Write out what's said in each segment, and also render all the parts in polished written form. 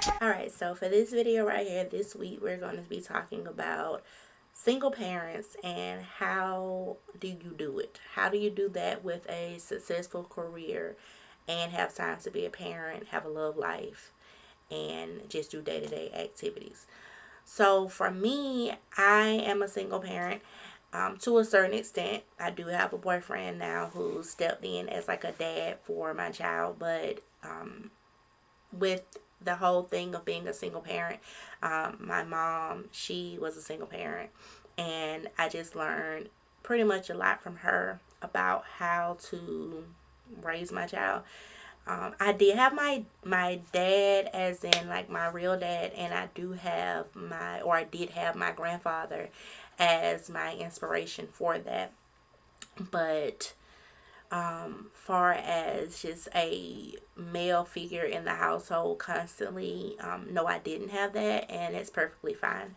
Alright, so for this video right here, this week we're going to be talking about single parents and how do you do it? How do you do that with a successful career and have time to be a parent, have a love life, and just do day-to-day activities? So for me, I am a single parent. To a certain extent, I do have a boyfriend now who stepped in as like a dad for my child, but with the whole thing of being a single parent, my mom, she was a single parent, and I just learned pretty much a lot from her about how to raise my child. I did have my dad, as in like my real dad, and I did have my grandfather as my inspiration for that. But far as just a male figure in the household constantly, no, I didn't have that, and it's perfectly fine.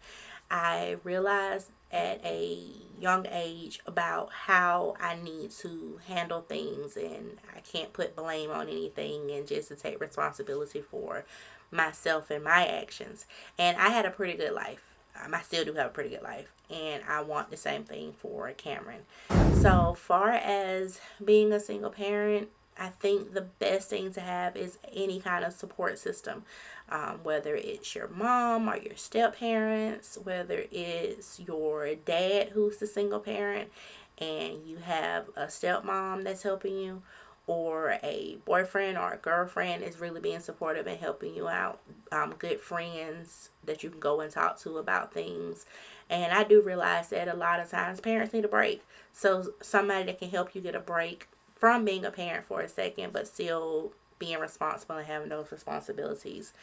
I realized at a young age about how I need to handle things, and I can't put blame on anything, and just to take responsibility for myself and my actions. And I had a pretty good life. I still do have a pretty good life, and I want the same thing for Cameron. So, far as being a single parent, I think the best thing to have is any kind of support system, whether it's your mom or your step parents, whether it's your dad who's the single parent and you have a stepmom that's helping you, or a boyfriend or a girlfriend is really being supportive and helping you out. Good friends that you can go and talk to about things. And I do realize that a lot of times parents need a break. So somebody that can help you get a break from being a parent for a second, but still being responsible and having those responsibilities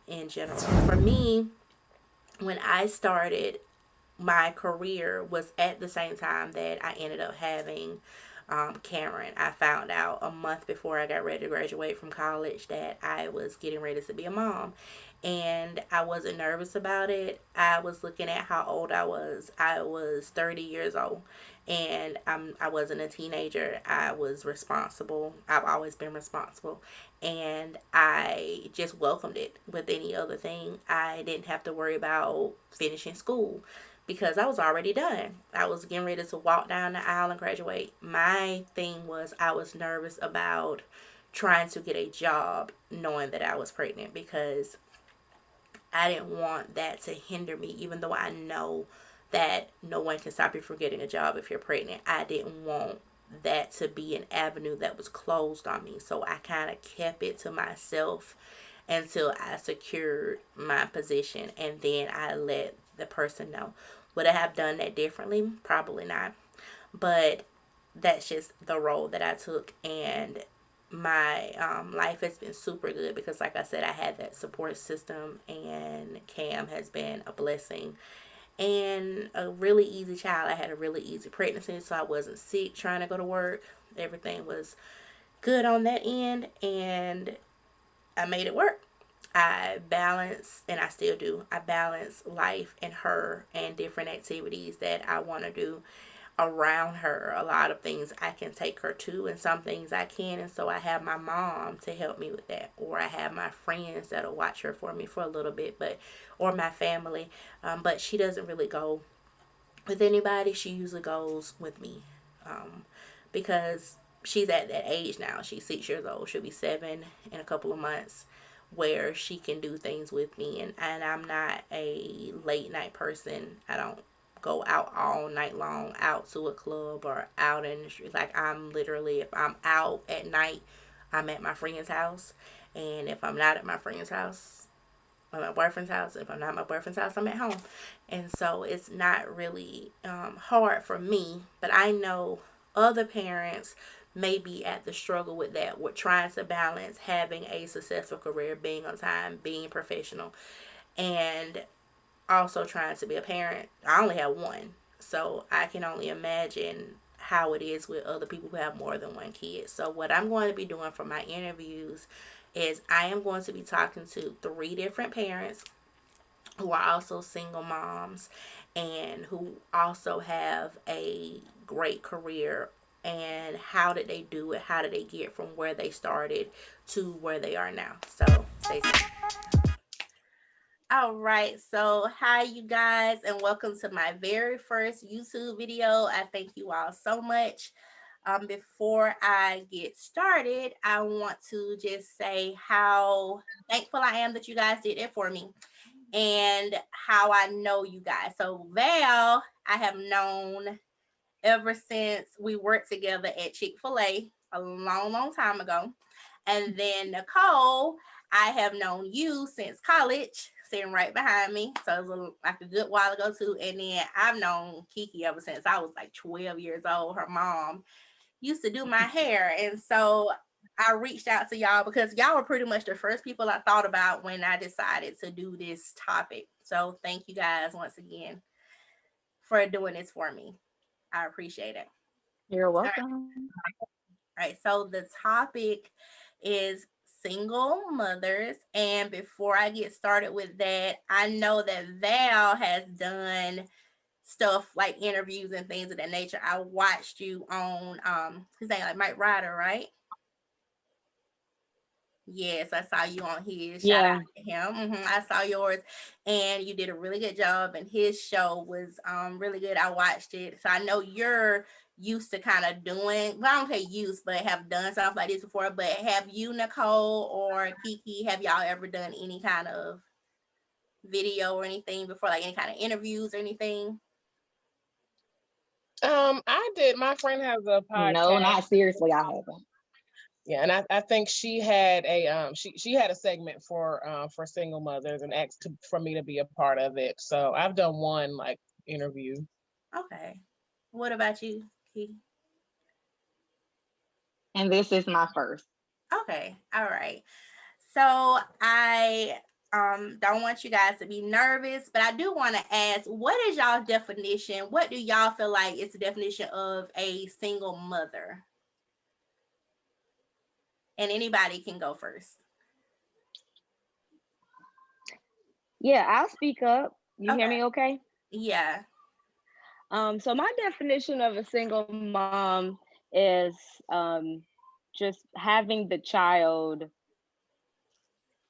in general. For me, when I started, my career was at the same time that I ended up having Cameron. I found out a month before I got ready to graduate from college that I was getting ready to be a mom. And I wasn't nervous about it. I was looking at how old I was. I was 30 years old. And I wasn't a teenager. I was responsible. I've always been responsible. And I just welcomed it with any other thing. I didn't have to worry about finishing school because I was already done. I was getting ready to walk down the aisle and graduate. My thing was I was nervous about trying to get a job knowing that I was pregnant, because I didn't want that to hinder me, even though I know that no one can stop you from getting a job if you're pregnant. I didn't want that to be an avenue that was closed on me. So I kind of kept it to myself until I secured my position, and then I let the person know. Would I have done that differently? Probably not. But that's just the role that I took, and my life has been super good because, like I said, I had that support system, and Cam has been a blessing and a really easy child. I had a really easy pregnancy, so I wasn't sick trying to go to work. Everything was good on that end, and I made it work. I balance, and I still do, I balance life and her and different activities that I want to do around her. A lot of things I can take her to, and some things I can. And so I have my mom to help me with that, or I have my friends that'll watch her for me for a little bit, or my family. But she doesn't really go with anybody. She usually goes with me, because she's at that age now. She's 6 years old. She'll be 7 in a couple of months, where she can do things with me. And I'm not a late night person. I don't go out all night long, out to a club or out in the street. Like, I'm literally, if I'm out at night, I'm at my friend's house. And if I'm not at my friend's house, I'm at my boyfriend's house. If I'm not at my boyfriend's house, I'm at home. And so it's not really hard for me. But I know other parents may be at the struggle with that, with trying to balance having a successful career, being on time, being professional, and also trying to be a parent. I only have one, so I can only imagine how it is with other people who have more than one kid. So what I'm going to be doing for my interviews is I am going to be talking to 3 different parents who are also single moms and who also have a great career, and how did they do it, how did they get from where they started to where they are now. So stay tuned. All right, so hi you guys, and welcome to my very first YouTube video. I thank you all so much. Before I get started, I want to just say how thankful I am that you guys did it for me and how I know you guys. So Val, I have known ever since we worked together at Chick-fil-A a long, long time ago. And then Nicole, I have known you since college, sitting right behind me. So it was like a good while ago too. And then I've known Kiki ever since I was like 12 years old. Her mom used to do my hair. And so I reached out to y'all because y'all were pretty much the first people I thought about when I decided to do this topic. So thank you guys once again for doing this for me. I appreciate it. You're All welcome. right. So the topic is single mothers. And before I get started with that, I know that Val has done stuff like interviews and things of that nature. I watched you on his name like Mike Ryder, right? Yes, I saw you on his. Shout Yeah. out to him. I saw yours, and you did a really good job. And his show was really good. I watched it, so I know you're used to kind of doing. Well, I don't say used, but have done stuff like this before. But have you, Nicole or Kiki, have y'all ever done any kind of video or anything before, like any kind of interviews or anything? I did. My friend has a No, podcast. not seriously. I haven't. Yeah, and I think she had a she had a segment for single mothers and asked for me to be a part of it. So I've done one like interview. Okay. What about you, Kiki? And this is my first. Okay. All right. So I don't want you guys to be nervous, but I do want to ask, what is y'all definition? What do y'all feel like is the definition of a single mother? And anybody can go first. Yeah, I'll speak up. You hear Okay. me okay? Yeah. So my definition of a single mom is just having the child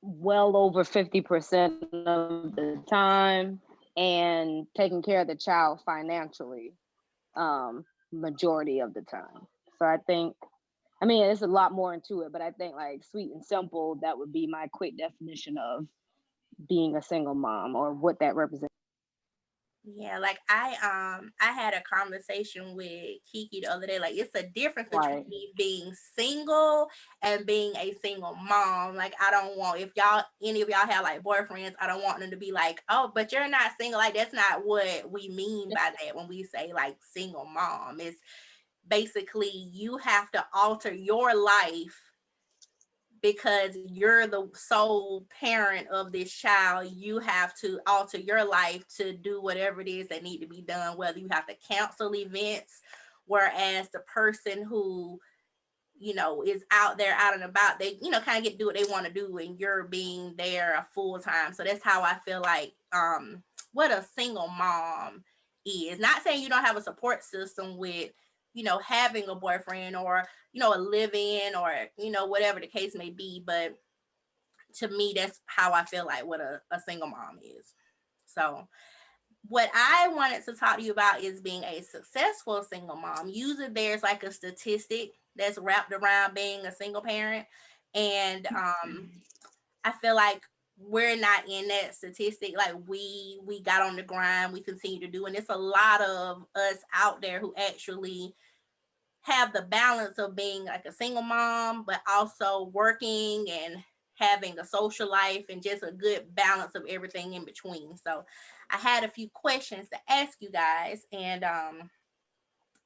well over 50% of the time and taking care of the child financially majority of the time. So I mean, there's a lot more into it, but I think like sweet and simple, that would be my quick definition of being a single mom or what that represents. Yeah, like I had a conversation with Kiki the other day. Like it's a difference Right. between being single and being a single mom. Like I don't want, if y'all any of y'all have like boyfriends, I don't want them to be like, oh, but you're not single. Like that's not what we mean by that when we say like single mom. It's basically you have to alter your life because you're the sole parent of this child. You have to alter your life to do whatever it is that need to be done, whether you have to cancel events, whereas the person who is out there out and about, they kind of get to do what they want to do, and you're being there a full time. So that's how I feel like what a single mom is. Not saying you don't have a support system with having a boyfriend or a live-in or whatever the case may be, but to me that's how I feel like what a single mom is. So what I wanted to talk to you about is being a successful single mom. Usually there's like a statistic that's wrapped around being a single parent. And I feel like we're not in that statistic. Like we got on the grind, we continue to do, and it's a lot of us out there who actually have the balance of being like a single mom, but also working and having a social life and just a good balance of everything in between. So I had a few questions to ask you guys, and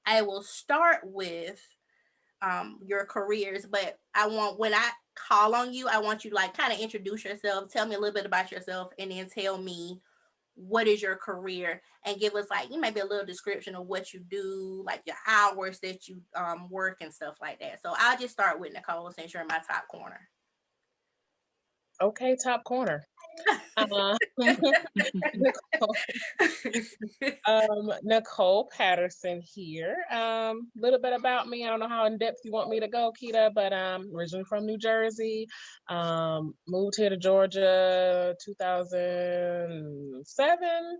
I will start with your careers, but I want, when I call on you, I want you to like kind of introduce yourself, tell me a little bit about yourself, and then tell me what is your career, and give us like maybe a little description of what you do, like your hours that you work and stuff like that. So I'll just start with Nicole since you're in my top corner. Okay, top corner. Um, Nicole, Nicole Patterson here. Little bit about me. I don't know how in depth you want me to go, Kita, but originally from New Jersey. Moved here to Georgia 2007.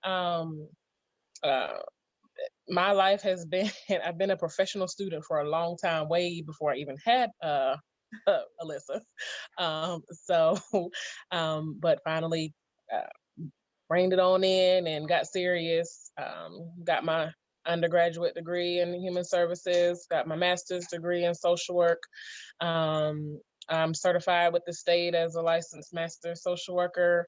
Um, uh, my life has been I've been a professional student for a long time, way before I even had Alyssa. So but finally reined it on in and got serious. Got my undergraduate degree in human services, got my master's degree in social work. I'm certified with the state as a licensed master social worker.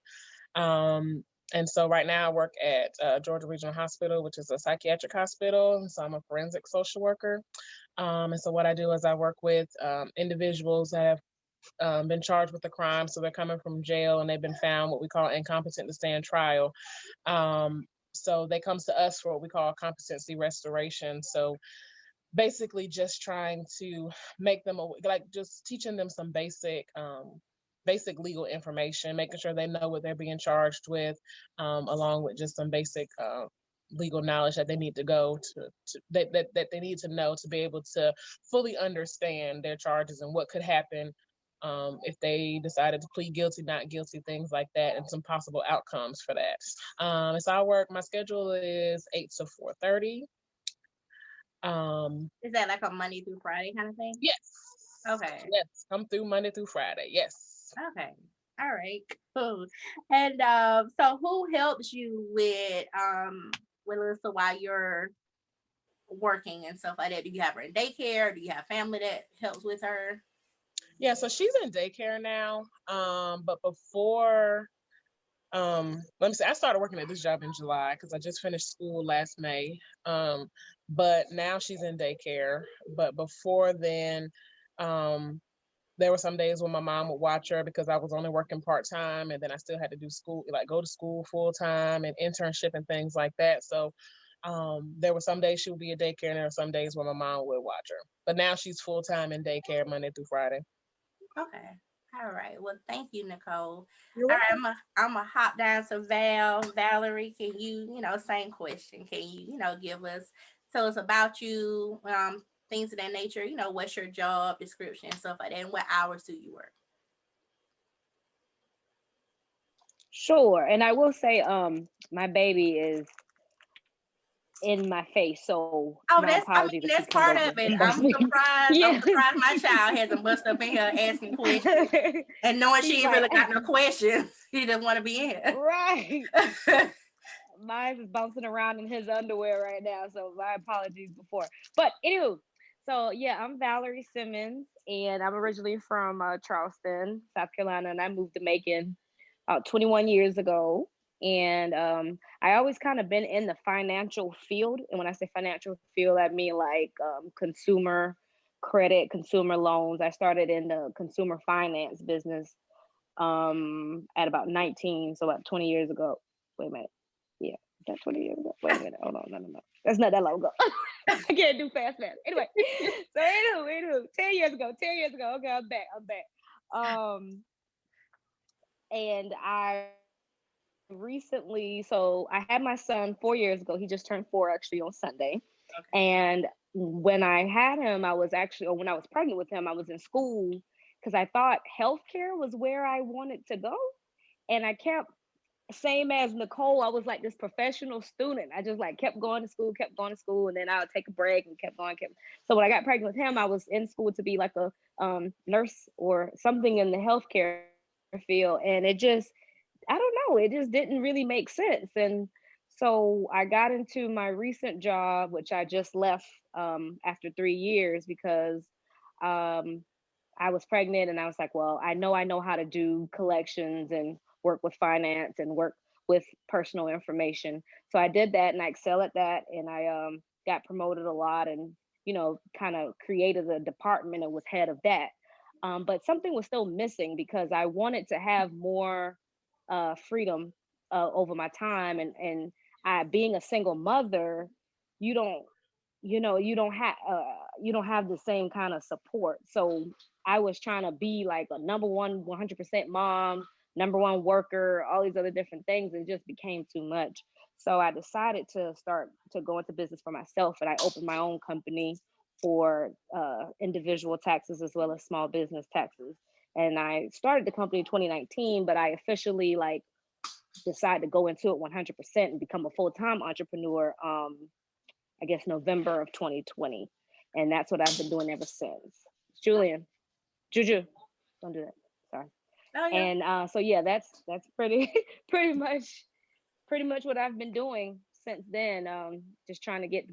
Um, and so right now I work at Georgia Regional Hospital, which is a psychiatric hospital. So I'm a forensic social worker. And so what I do is I work with individuals that have been charged with a crime. So they're coming from jail and they've been found what we call incompetent to stand trial. So they come to us for what we call competency restoration. So basically just trying to make them like just teaching them some basic legal information, making sure they know what they're being charged with, along with just some basic legal knowledge that they need to go to that they need to know to be able to fully understand their charges and what could happen if they decided to plead guilty, not guilty, things like that, and some possible outcomes for that. So I work. My schedule is 8 to 4:30. Is that like a Monday through Friday kind of thing? Yes. Okay. Yes. Come through Monday through Friday. Yes. Okay. All right. Cool. And so who helps you with Alyssa while you're working and stuff like that? Do you have her in daycare? Do you have family that helps with her? Yeah, so she's in daycare now. But before let me say I started working at this job in July because I just finished school last May. But now she's in daycare. But before then, there were some days when my mom would watch her because I was only working part-time and then I still had to do school, like go to school full-time and internship and things like that. So there were some days she would be at daycare and there were some days when my mom would watch her. But now she's full-time in daycare Monday through Friday. Okay. All right. Well, thank you, Nicole. You're All right, welcome. I'm gonna hop down to Valerie, can you, same question. Can you, tell us about you, things of that nature, what's your job description and stuff like that, and what hours do you work? Sure. And I will say, my baby is in my face, so Oh, my apologies if she that's comes part over of it. and burst me. I'm Yeah. surprised my child hasn't busted up in here asking questions. And knowing She's she ain't like, really got no questions, he doesn't want to be in here. right. Mine is bouncing around in his underwear right now, so my apologies before. But anywho, so yeah, I'm Valerie Simmons, and I'm originally from Charleston, South Carolina, and I moved to Macon about 21 years ago. And I always kind of been in the financial field, and when I say financial field, I mean like consumer credit, consumer loans. I started in the consumer finance business at about 19, so about 20 years ago. Wait a minute. Yeah, is that 20 years ago? Wait a minute. Hold on. No. That's not that long ago. I can't do fast. Anyway, so anywho, 10 years ago. Okay, I'm back. And I recently, so I had my son 4 years ago. He just turned 4 actually on Sunday. Okay. And when I had him, I was actually, or when I was pregnant with him, I was in school because I thought healthcare was where I wanted to go. And I kept, same as Nicole, I was like this professional student. I just like kept going to school, and then I would take a break and kept going. So when I got pregnant with him, I was in school to be like a nurse or something in the healthcare field. And it just, I don't know, it just didn't really make sense. And so I got into my recent job, which I just left after 3 years because I was pregnant and I was like, well, I know how to do collections and work with finance and work with personal information. So I did that and I excel at that. And I got promoted a lot and, kind of created a department and was head of that. But something was still missing because I wanted to have more freedom over my time. And I, being a single mother, you don't, you don't have the same kind of support. So I was trying to be like a number one 100% mom, number one worker, all these other different things, and it just became too much. So I decided to start to go into business for myself, and I opened my own company for individual taxes as well as small business taxes. And I started the company in 2019, but I officially like decided to go into it 100% and become a full-time entrepreneur. I guess November of 2020, and that's what I've been doing ever since. Julian, Juju, don't do that. Sorry. Oh yeah. And so yeah, that's pretty pretty much what I've been doing since then. Just trying to get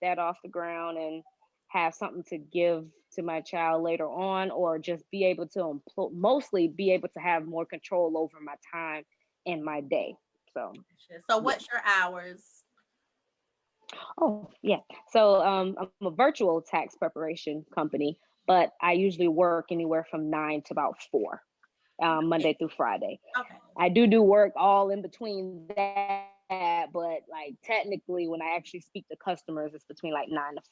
that off the ground, and have something to give to my child later on, or just be able to mostly be able to have more control over my time and my day. So So yeah. what's your hours? Oh yeah. So I'm a virtual tax preparation company, but I usually work anywhere from 9 to about 4, Monday through Friday. Okay. I do work all in between that, but like technically, when I actually speak to customers, it's between like 9 to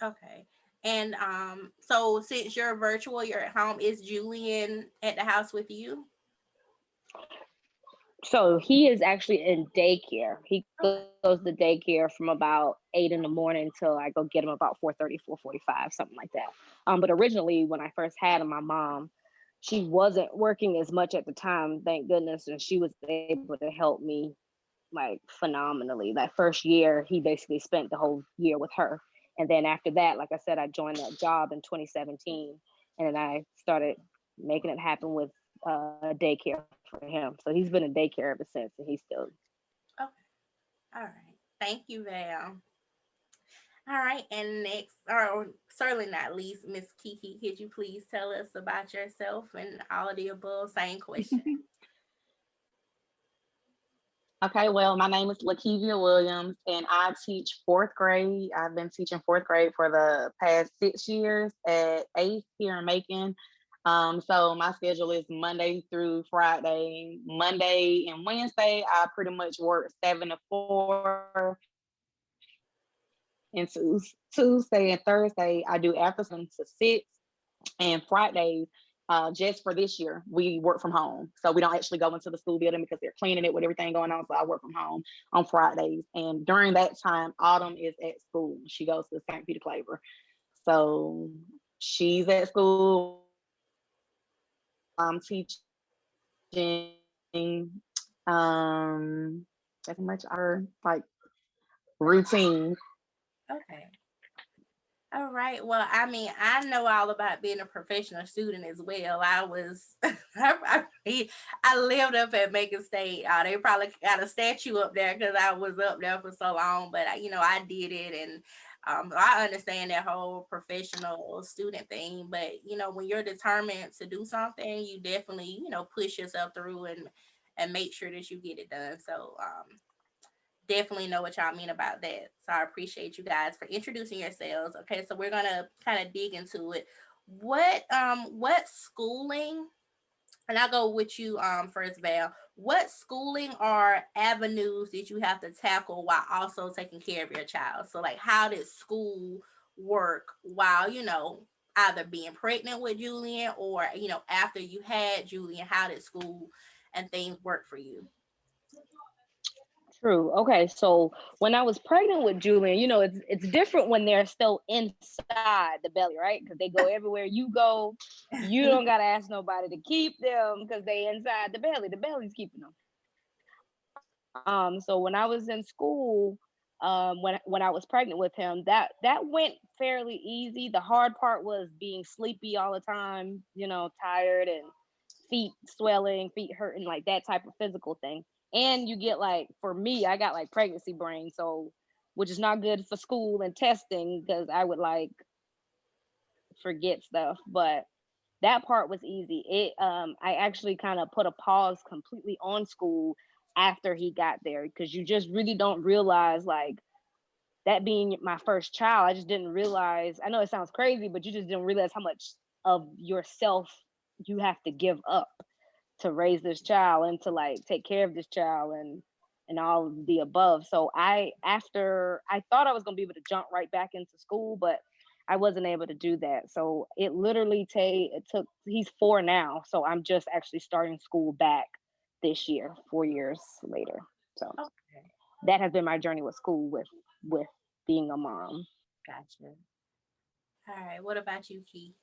4. Okay. And so since you're virtual, you're at home, is Julian at the house with you? So he is actually in daycare. He Okay. goes to daycare from about 8 in the morning till I go get him about 4:30, 4:45, something like that. But originally, when I first had him, my mom, she wasn't working as much at the time, thank goodness, and she was able to help me like phenomenally. That first year, he basically spent the whole year with her. And then after that, like I said, I joined that job in 2017, and then I started making it happen with daycare for him. So he's been in daycare ever since, and he's still. Okay. All right. Thank you, Val. All right. And next, or certainly not least, Miss Kiki, could you please tell us about yourself and all of the above? Same question. Okay, well, my name is Lakevia Williams, and I teach fourth grade. I've been teaching fourth grade for the past 6 years at eighth here in Macon. So my schedule is Monday through Friday. Monday and Wednesday, I pretty much work 7 to 4. And Tuesday and Thursday, I do after 7 to 6. And Fridays, just for this year, we work from home. So we don't actually go into the school building because they're cleaning it with everything going on. So I work from home on Fridays. And during that time, Autumn is at school. She goes to St. Peter Claver. So she's at school. I'm teaching. That's much our like routine. Okay. All right. Well, I mean, I know all about being a professional student as well. I was, I lived up at Macon State. They probably got a statue up there because I was up there for so long. But I did it, and I understand that whole professional student thing. But when you're determined to do something, you definitely push yourself through and make sure that you get it done. So definitely know what y'all mean about that. So I appreciate you guys for introducing yourselves. Okay, so we're gonna kind of dig into it. What schooling, and I'll go with you first, Val. What schooling or avenues did you have to tackle while also taking care of your child? So like how did school work while, either being pregnant with Julian or, after you had Julian, how did school and things work for you? True. Okay, so when I was pregnant with Julian, it's different when they're still inside the belly, right? Because they go everywhere you go. You don't gotta ask nobody to keep them because they inside the belly. The belly's keeping them. So when I was in school, when I was pregnant with him, that went fairly easy. The hard part was being sleepy all the time, tired and feet swelling, feet hurting, like that type of physical thing. And you get like, for me, I got like pregnancy brain, so which is not good for school and testing because I would like forget stuff. But that part was easy. I actually kind of put a pause completely on school after he got there because you just really don't realize like that being my first child. I just didn't realize. I know it sounds crazy, but you just didn't realize how much of yourself you have to give up to raise this child and to like take care of this child and all of the above. So after I thought I was gonna be able to jump right back into school, but I wasn't able to do that. So it literally it took, he's 4 now. So I'm just actually starting school back this year, 4 years later. So Okay, that has been my journey with school, with being a mom. gotcha. All right, what about you, Key?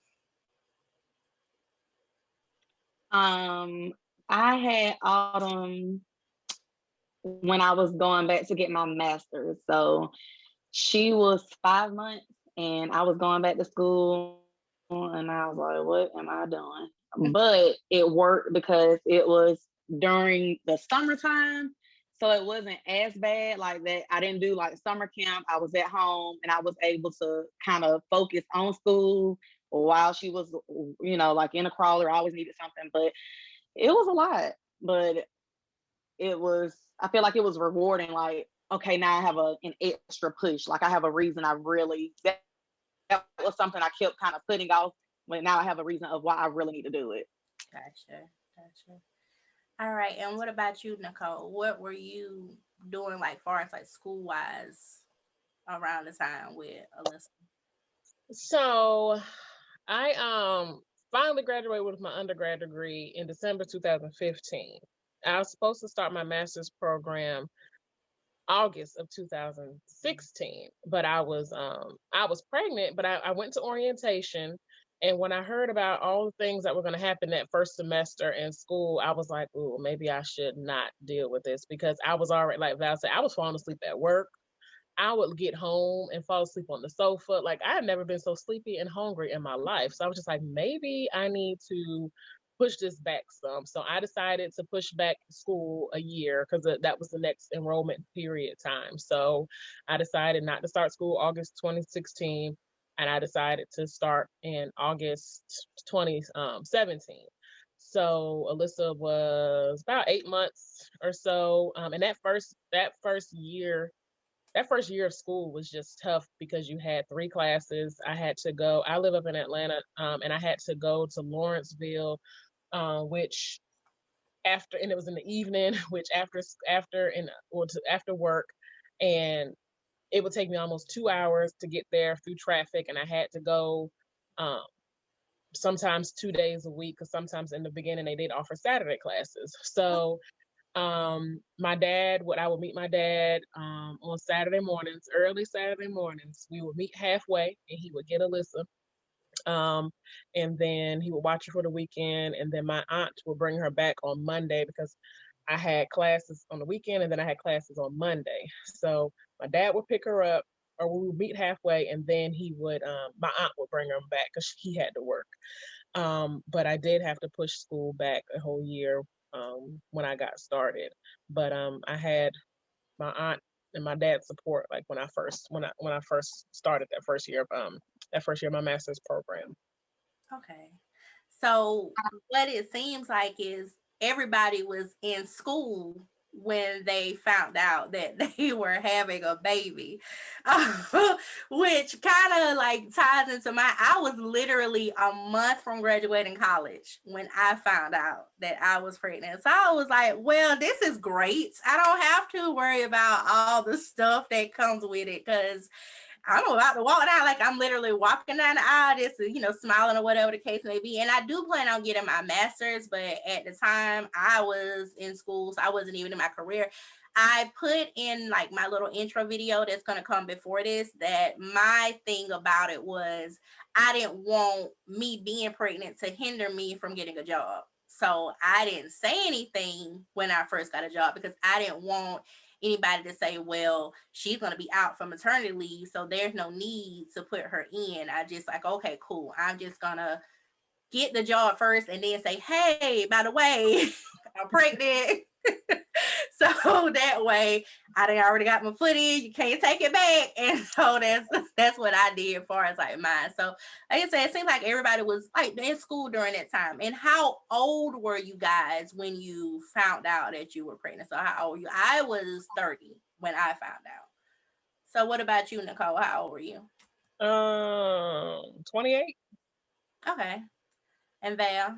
I had Autumn when I was going back to get my master's. So she was 5 months and I was going back to school and I was like, what am I doing? But it worked because it was during the summertime. So it wasn't as bad like that. I didn't do like summer camp. I was at home and I was able to kind of focus on school while she was, like in a crawler. I always needed something, but it was a lot. But I feel like it was rewarding. Like, okay, now I have an extra push. Like I have a reason that was something I kept kind of putting off, but now I have a reason of why I really need to do it. Gotcha, gotcha. All right, and what about you, Nicole? What were you doing, like far as like school wise, around the time with Alyssa? So I finally graduated with my undergrad degree in December 2015. I was supposed to start my master's program August of 2016, but I was pregnant, but I went to orientation, and when I heard about all the things that were going to happen that first semester in school, I was like, "Ooh, maybe I should not deal with this," because I was already, like Val said, I was falling asleep at work. I would get home and fall asleep on the sofa. Like I had never been so sleepy and hungry in my life. So I was just like, maybe I need to push this back some. So I decided to push back school a year because that was the next enrollment period time. So I decided not to start school August 2016, and I decided to start in August 2017. So Alyssa was about 8 months or so, and that first year of school was just tough because you had 3 classes. I live up in Atlanta, and I had to go to Lawrenceville, which and it was in the evening, which after work, and it would take me almost 2 hours to get there through traffic, and I had to go um, sometimes 2 days a week, because sometimes in the beginning they did offer Saturday classes. So I would meet my dad on Saturday mornings, early Saturday mornings. We would meet halfway and he would get Alyssa. And then he would watch her for the weekend, and then my aunt would bring her back on Monday because I had classes on the weekend and then I had classes on Monday. So my dad would pick her up, or we would meet halfway, and then my aunt would bring her back because he had to work. But I did have to push school back a whole year when I got started. But I had my aunt and my dad's support, like when I first started that first year of my master's program. Okay. So what it seems like is everybody was in school when they found out that they were having a baby, which kind of like ties into I was literally a month from graduating college when I found out that I was pregnant. So I was like, well, this is great. I don't have to worry about all the stuff that comes with it, because I'm about to walk down, like I'm literally walking down the aisle, just smiling or whatever the case may be. And I do plan on getting my master's, but at the time I was in school, so I wasn't even in my career. I put in like my little intro video that's gonna come before this, that my thing about it was I didn't want me being pregnant to hinder me from getting a job. So I didn't say anything when I first got a job, because I didn't want anybody to say, well, she's going to be out for maternity leave, so there's no need to put her in. I just like, okay, cool. I'm just going to get the job first and then say, hey, by the way, I'm pregnant. So that way I done already got my foot in, you can't take it back. And so that's what I did as far as like mine. So like I said, it seems like everybody was like in school during that time. And how old were you guys when you found out that you were pregnant? So how old were you? I was 30 when I found out. So what about you, Nicole? How old were you? 28. Okay. And Val?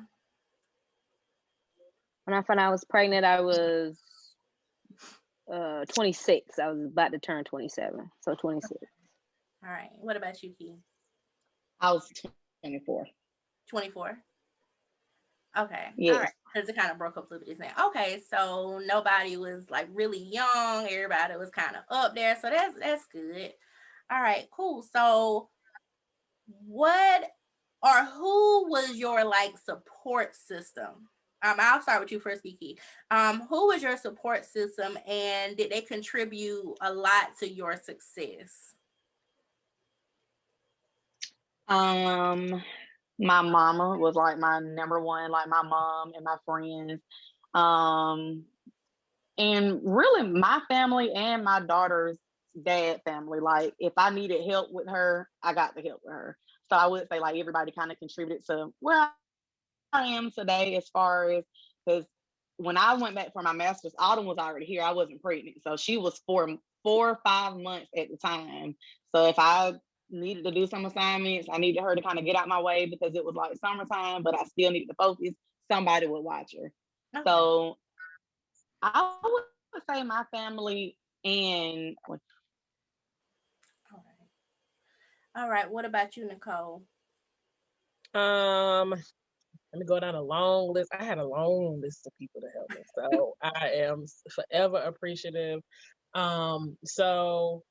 When I found out I was pregnant, I was 26. I was about to turn 27, so 26. All right. What about you, Key? I was 24. 24. Okay. All right. Yes. Because it kind of broke up a little bit. Now. Okay. So nobody was like really young. Everybody was kind of up there. So that's good. All right. Cool. So what or who was your like support system? I'll start with you first, Kiki. Who was your support system, and did they contribute a lot to your success? My mama was like my number one, like my mom and my friends. Um, and really my family and my daughter's dad family. Like if I needed help with her, I got the help with her. So I would say like everybody kind of contributed to where I am today as far as because when I went back for my master's, Autumn was already here. I wasn't pregnant. So she was 4 or 5 months at the time. So if I needed to do some assignments, I needed her to kind of get out my way because it was like summertime, but I still needed to focus. Somebody would watch her. Okay. So I would say my family and All right. All right. What about you, Nicole? Let me go down a long list. I had a long list of people to help me, so I am forever appreciative. So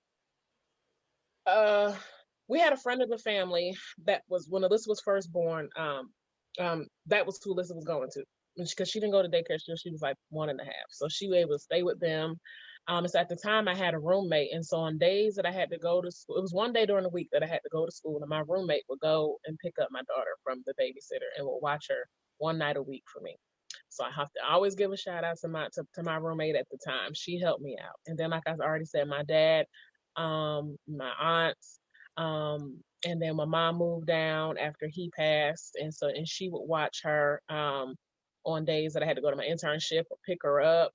we had a friend of the family that was when Alyssa was first born. That was who Alyssa was going to, because she didn't go to daycare till she was like 1.5, so she was able to stay with them. So at the time I had a roommate, and so on days that I had to go to school, it was one day during the week that I had to go to school, and my roommate would go and pick up my daughter from the babysitter and would watch her one night a week for me. So I have to always give a shout out to my roommate at the time. She helped me out. And then like I already said, my dad, my aunts, and then my mom moved down after he passed, and she would watch her on days that I had to go to my internship or pick her up.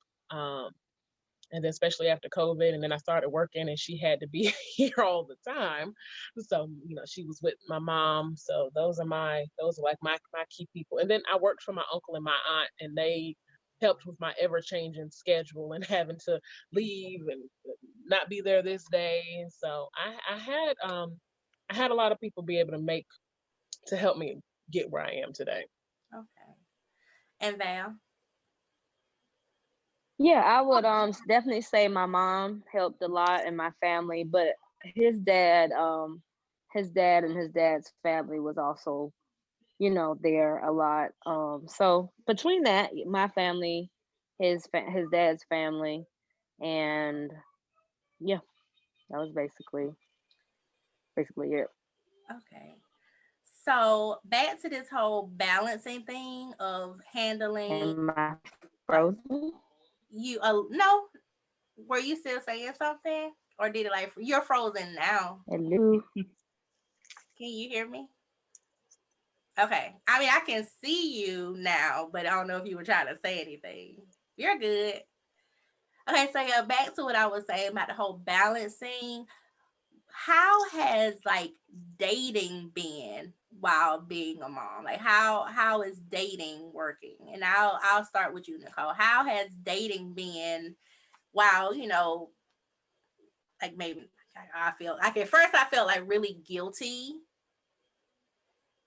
And then especially after COVID, and then I started working and she had to be here all the time. So, she was with my mom. So those are like my key people. And then I worked for my uncle and my aunt, and they helped with my ever-changing schedule and having to leave and not be there this day. So I had a lot of people be able to help me get where I am today. Okay. And Val? Yeah, I would definitely say my mom helped a lot in my family, but his dad and his dad's family was also, there a lot. So between that, my family, his dad's family, and yeah, that was basically it. Okay. So back to this whole balancing thing of handling And my frozen. you. No, were you still saying something, or did it like you're frozen now? Hello. Can you hear me? Okay. I mean, I can see you now, but I don't know if you were trying to say anything. You're good. Okay, so yeah, back to what I was saying about the whole balancing. How has like dating been while being a mom? Like how is dating working? And I'll start with you, Nicole. How has dating been while, like maybe I feel like at first I felt like really guilty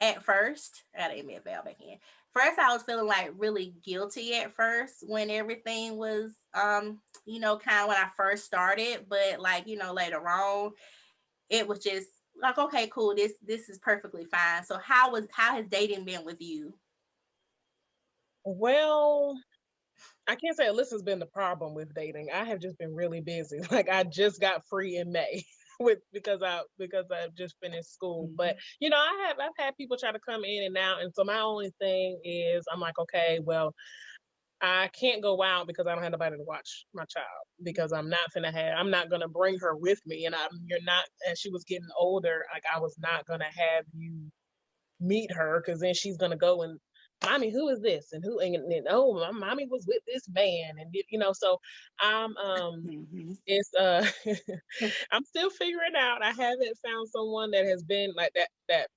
at first. I gotta admit Val back in. First I was feeling like really guilty at first when everything was kind of when I first started, but like, later on it was just like, okay, cool, this is perfectly fine. So how has dating been with you? Well, I can't say Alyssa's been the problem with dating. I have just been really busy. Like I just got free in May because I just finished school. Mm-hmm. But I've had people try to come in and out, and so my only thing is I'm like, okay, well, I can't go out because I don't have nobody to watch my child, because I'm not gonna bring her with me, and you're not. As she was getting older, like I was not gonna have you meet her, because then she's gonna go and, mommy, who is this, and oh, my mommy was with this man, and so I'm it's I'm still figuring out. I haven't found someone that has been like that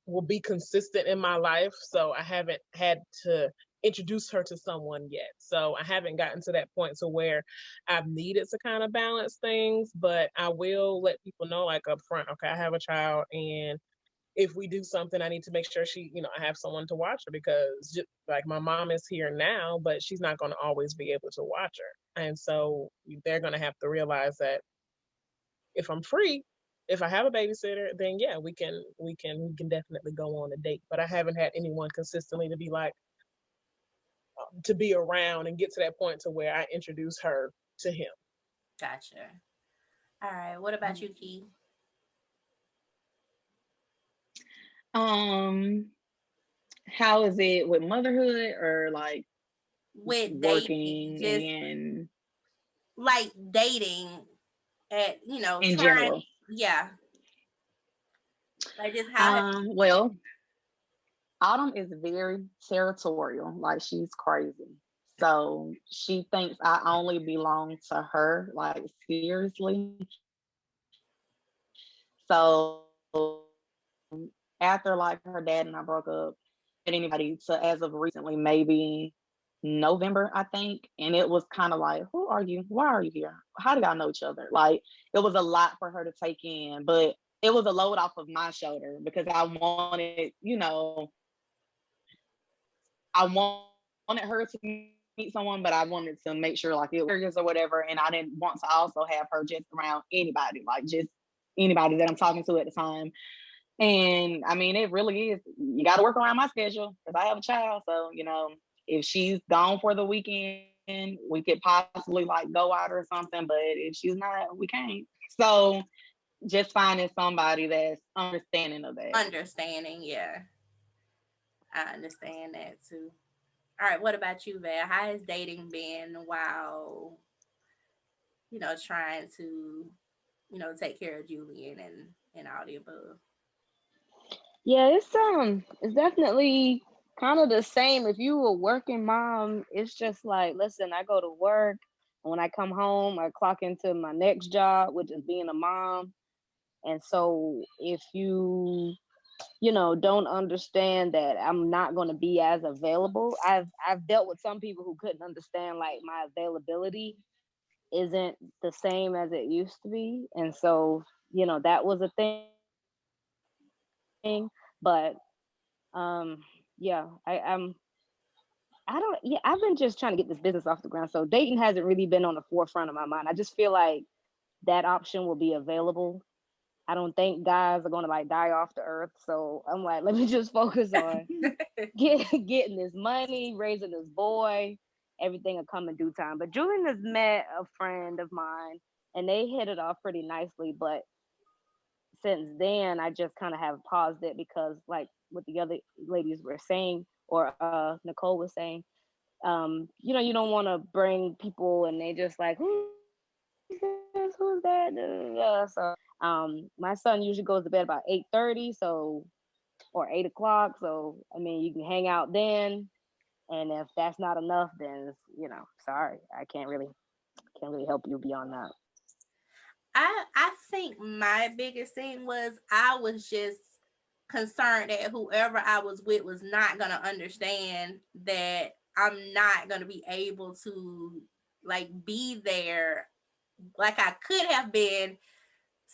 will be consistent in my life, so I haven't had to introduce her to someone yet. So I haven't gotten to that point to where I've needed to kind of balance things, but I will let people know like up front, okay, I have a child, and if we do something, I need to make sure she, I have someone to watch her, because just, like, my mom is here now, but she's not going to always be able to watch her. And so they're going to have to realize that if I'm free, if I have a babysitter, then yeah, we can definitely go on a date. But I haven't had anyone consistently to be like, to be around and get to that point to where I introduce her to him. Gotcha. All right. What about you, Key? How is it with motherhood or like With dating, working just and like dating at, in trying, general? yeah, like just how have Well, Autumn is very territorial, like she's crazy. So she thinks I only belong to her, like seriously. So after like her dad and I broke up, at anybody to as of recently, maybe November, I think. And it was kind of like, who are you? Why are you here? How do y'all know each other? Like it was a lot for her to take in, but it was a load off of my shoulder because I wanted, I wanted her to meet someone, but I wanted to make sure like it was serious or whatever. And I didn't want to also have her just around anybody, like just anybody that I'm talking to at the time. And I mean, it really is, you got to work around my schedule because I have a child. So, if she's gone for the weekend, we could possibly like go out or something. But if she's not, we can't. So just finding somebody that's understanding of that. understanding? Yeah, I understand that too. All right. What about you, Val? How has dating been while, trying to, take care of Julian and all the above? Yeah, it's definitely kind of the same. If you a working mom, it's just like, listen, I go to work, and when I come home, I clock into my next job, which is being a mom. And so if you don't understand that I'm not going to be as available. I've dealt with some people who couldn't understand like my availability isn't the same as it used to be. And so, that was a thing. But yeah, I don't, yeah, I've been just trying to get this business off the ground. So dating hasn't really been on the forefront of my mind. I just feel like that option will be available. I don't think guys are gonna like die off the earth. So I'm like, let me just focus on getting this money, raising this boy. Everything will come in due time. But Julian has met a friend of mine, and they hit it off pretty nicely. But since then, I just kind of have paused it because, like what the other ladies were saying, or Nicole was saying, you don't want to bring people, and they just like, who's this? Who's that? So, my son usually goes to bed about 8:30, so or 8 o'clock. So, I mean, you can hang out then, and if that's not enough, then sorry, I can't really help you beyond that. I think my biggest thing was I was just concerned that whoever I was with was not gonna understand that I'm not gonna be able to like be there like I could have been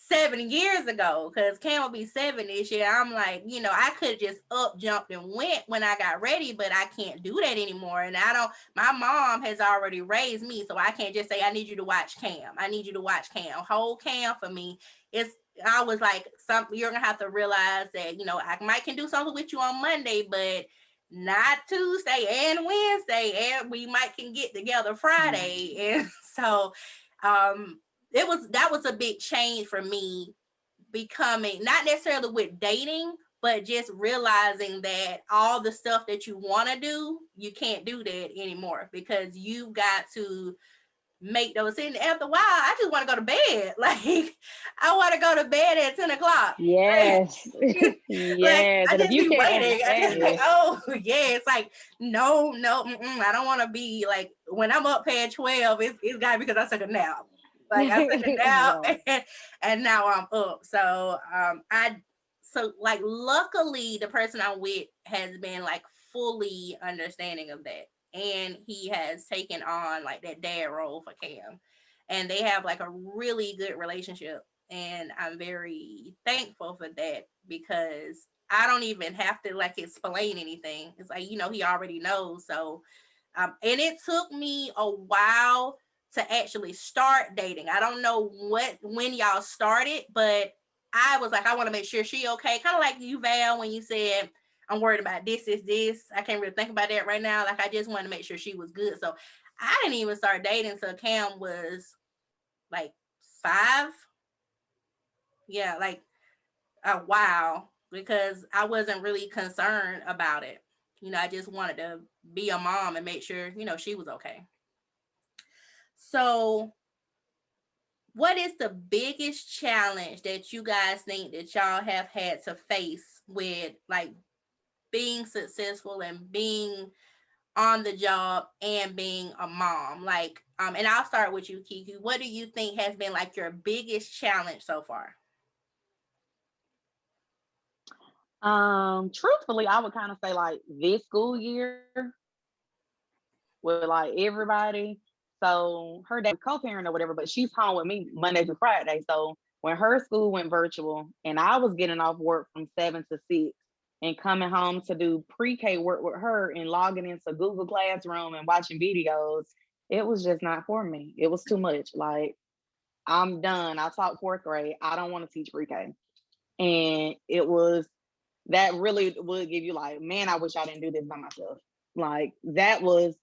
7 years ago, because Cam will be 7 this year. I'm like, I could just up jumped and went when I got ready, but I can't do that anymore. And I don't, my mom has already raised me, so I can't just say, I need you to watch Cam. I need you to watch Cam. Whole Cam for me. I was like, you're gonna have to realize that, I might can do something with you on Monday, but not Tuesday and Wednesday, and we might can get together Friday. And so that was a big change for me, becoming not necessarily with dating, but just realizing that all the stuff that you want to do, you can't do that anymore because you've got to make those things. After a while, I just want to go to bed. Like I want to go to bed at 10 o'clock. Yes, Like yes. I And if just you be can't waiting. I just understand like, it, oh yeah. It's like no, I don't want to be like when I'm up past 12. It's got to be because I took a nap. Like I took a nap right? and now I'm up. So like luckily the person I'm with has been like fully understanding of that. And he has taken on like that dad role for Cam. And they have like a really good relationship. And I'm very thankful for that because I don't even have to like explain anything. It's like, he already knows. So, and it took me a while to actually start dating. I don't know when y'all started, but I was like, I want to make sure she okay. Kind of like you, Val, when you said, I'm worried about this. I can't really think about that right now. Like, I just wanted to make sure she was good. So I didn't even start dating until Cam was like 5. Yeah, like a while, because I wasn't really concerned about it. I just wanted to be a mom and make sure, she was okay. So, what is the biggest challenge that you guys think that y'all have had to face with like being successful and being on the job and being a mom? Like, and I'll start with you, Kiki. What do you think has been like your biggest challenge so far? Truthfully, I would kind of say like this school year with like everybody. So her dad co-parent or whatever, but she's home with me Monday through Friday. So when her school went virtual and I was getting off work from 7 to 6 and coming home to do pre-K work with her and logging into Google Classroom and watching videos, it was just not for me. It was too much. Like, I'm done. I taught 4th grade. I don't want to teach pre-K. And it was that really would give you like, man, I wish I didn't do this by myself. Like, that was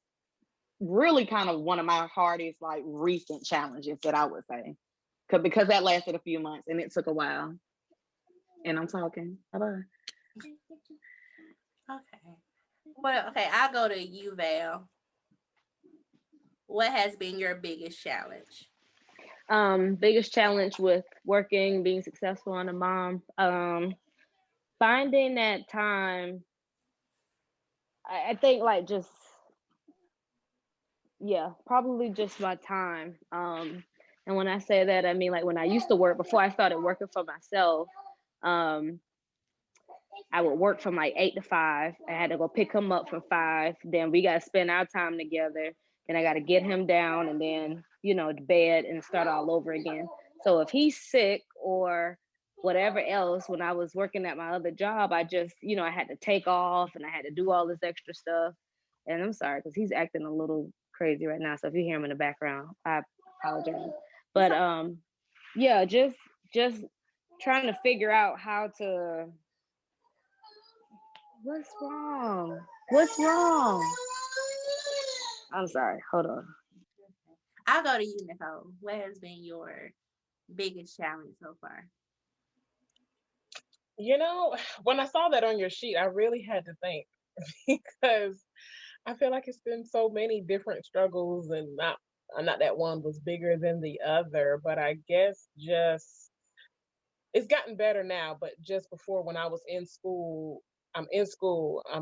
really kind of one of my hardest like recent challenges that I would say, because that lasted a few months and it took a while. And I'm talking. Bye-bye. Okay. Well, okay, I'll go to you, Val. What has been your biggest challenge? Biggest challenge with working, being successful and a mom, finding that time. I think like just, yeah, probably just my time. And when I say that, I mean like when I used to work before I started working for myself. Um, I would work from like 8 to 5. I had to go pick him up from 5. Then we got to spend our time together. Then I got to get him down and then, to bed and start all over again. So if he's sick or whatever else, when I was working at my other job, I just, I had to take off and I had to do all this extra stuff. And I'm sorry because he's acting a little crazy right now. So if you hear him in the background, I apologize. But yeah, just trying to figure out how to. What's wrong? What's wrong? I'm sorry. Hold on. I'll go to you, Nicole. What has been your biggest challenge so far? When I saw that on your sheet, I really had to think because I feel like it's been so many different struggles, and not that one was bigger than the other, but I guess just it's gotten better now. But just before, when I was in school, I'm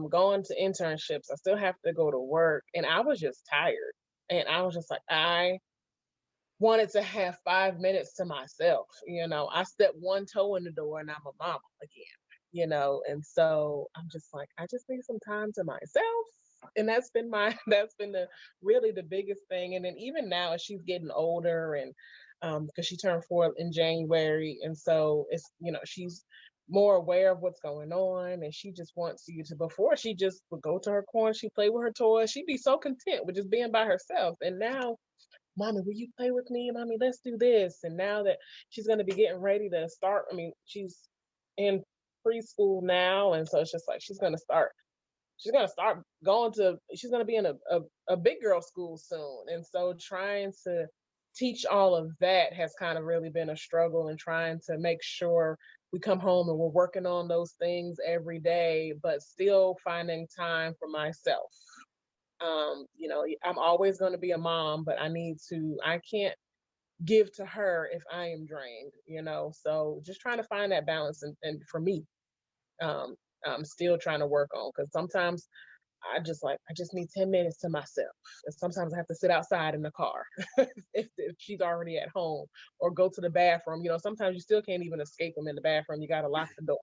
going to internships, I still have to go to work, and I was just tired. And I was just like, I wanted to have 5 minutes to myself. I stepped one toe in the door and I'm a mama again. And so I'm just like, I just need some time to myself. And that's been that's been the biggest thing. And then even now as she's getting older, and because she turned 4 in January, and so it's, she's more aware of what's going on, and she just wants you to, before she just would go to her corner, she play with her toys, she'd be so content with just being by herself. And now, Mommy, will you play with me? Mommy, let's do this. And now that she's going to be getting ready to start, I mean, she's in preschool now. And so it's just like she's going to start she's going to be in a big girl school soon. And so trying to teach all of that has kind of really been a struggle, and trying to make sure we come home and we're working on those things every day, but still finding time for myself. I'm always going to be a mom, but I can't give to her if I am drained. So just trying to find that balance. And for me, um, I'm still trying to work on, because sometimes I just need 10 minutes to myself. And sometimes I have to sit outside in the car if she's already at home, or go to the bathroom. Sometimes you still can't even escape them in the bathroom. You got to lock the door.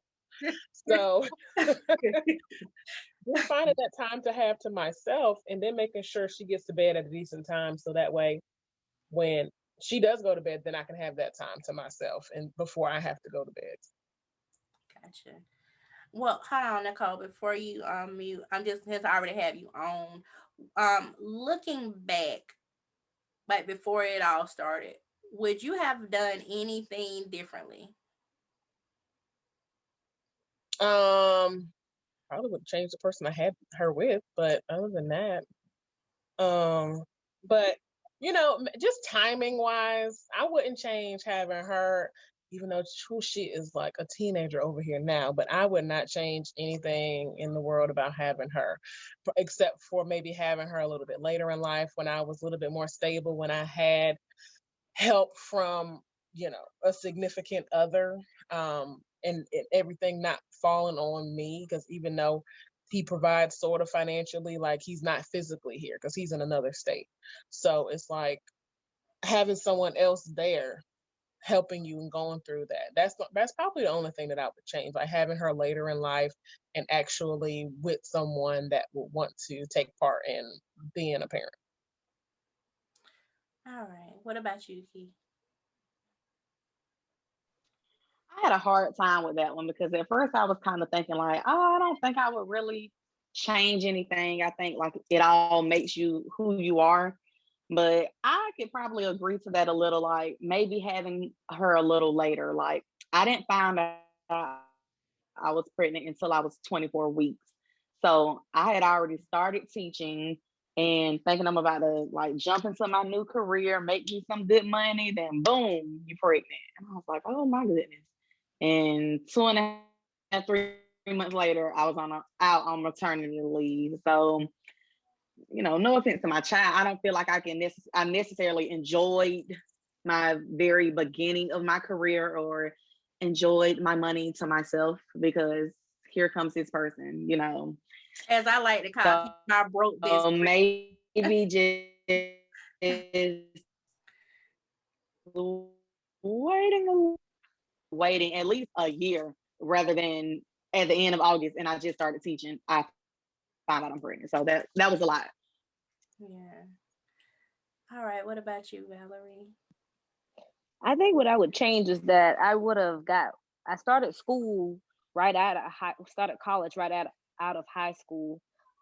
So just finding that time to have to myself, and then making sure she gets to bed at a decent time, so that way when she does go to bed, then I can have that time to myself and before I have to go to bed. Gotcha. Well, hold on, Nicole. Before you mute, I'm just since I already have you on. Looking back, like before it all started, would you have done anything differently? Um, Probably would change the person I had her with, but other than that, um, but just timing wise, I wouldn't change having her, even though she is like a teenager over here now, but I would not change anything in the world about having her, except for maybe having her a little bit later in life when I was a little bit more stable, when I had help from a significant other, and everything not falling on me, because even though he provides sort of financially, like he's not physically here because he's in another state. So it's like having someone else there helping you and going through that. That's probably the only thing that I would change, like having her later in life and actually with someone that would want to take part in being a parent. All right. What about you, Key? I had a hard time with that one because at first I was kind of thinking like, oh, I don't think I would really change anything. I think like it all makes you who you are. But I could probably agree to that a little, like maybe having her a little later. Like I didn't find out I was pregnant until I was 24 weeks. So I had already started teaching and thinking I'm about to like jump into my new career, make me some good money, then boom, you're pregnant. And I was like, oh my goodness. And 2.5, 3 months later, I was out on maternity leave. So, no offense to my child, I don't feel like I necessarily enjoyed my very beginning of my career or enjoyed my money to myself because here comes this person. As I like to call, keep my broke best So friend. maybe just waiting, waiting at least a year rather than at the end of August and I just started teaching. I found out I'm pregnant. So that was a lot. Yeah. All right. What about you, Valerie? I think what I would change is that I started school started college out of high school.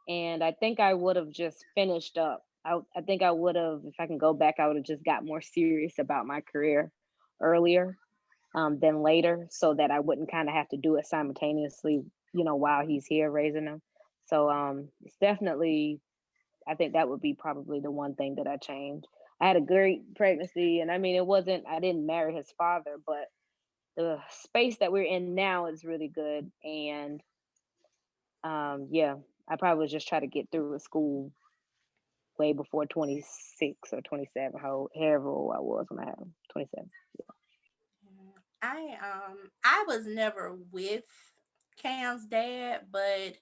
And I think I would have just finished up. I think I would have, if I can go back, I would have just got more serious about my career earlier than later so that I wouldn't kind of have to do it simultaneously, while he's here raising them. So it's definitely, I think that would be probably the one thing that I changed. I had a great pregnancy, and I mean, I didn't marry his father, but the space that we're in now is really good. And yeah, I probably would just try to get through with school way before 26 or 27, however old I was when I had him, 27. I was never with Cam's dad, but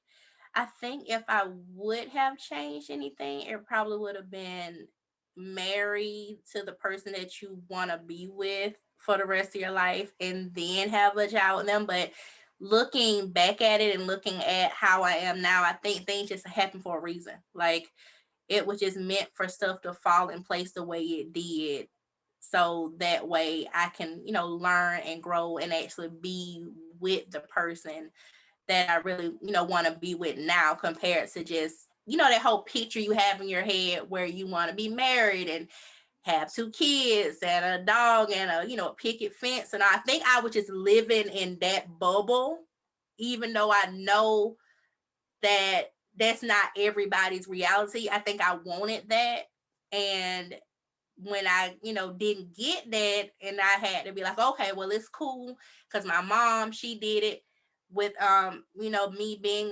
I think if I would have changed anything, it probably would have been married to the person that you want to be with for the rest of your life and then have a child with them. But looking back at it and looking at how I am now, I think things just happen for a reason. Like it was just meant for stuff to fall in place the way it did. So that way I can, learn and grow and actually be with the person that I really, want to be with now compared to just, that whole picture you have in your head where you want to be married and have two kids and a dog and a picket fence. And I think I was just living in that bubble, even though I know that that's not everybody's reality. I think I wanted that. And when I, didn't get that and I had to be like, okay, well, it's cool. Cause my mom, she did it with, me being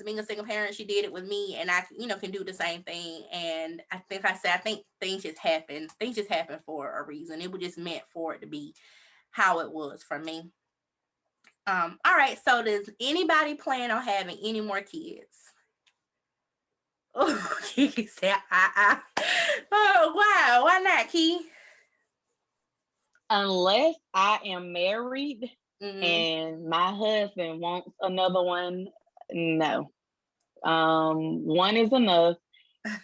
being a single parent, she did it with me and I, can do the same thing. And I think things just happen. Things just happen for a reason. It was just meant for it to be how it was for me. All right. So does anybody plan on having any more kids? Oh, Kiki said, oh, wow. Why not, Key? Unless I am married Mm-hmm. and my husband wants another one, no. One is enough.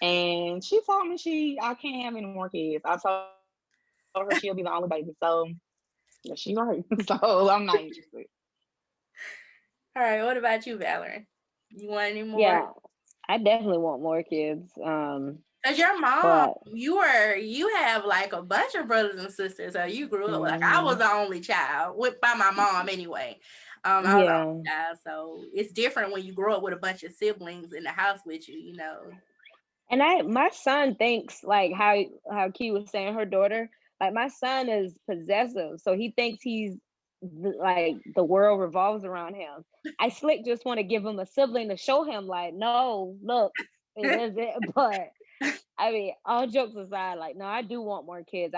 And she told me I can't have any more kids. I told her she'll be the only baby. So yeah, she's right. So I'm not interested. All right, what about you, Valerie? You want any more? Yeah, I definitely want more kids. Cause your mom, But you have like a bunch of brothers and sisters. So you grew up like I was mhm, the only child with by my mom anyway. I was the yeah, only child, so it's different when you grow up with a bunch of siblings in the house with you. You know. and my son thinks like how Key was saying her daughter. Like my son is possessive, so he thinks like the world revolves around him. I slick just want to give him a sibling to show him like, no, look, it isn't. But I mean, all jokes aside, like, no, I do want more kids.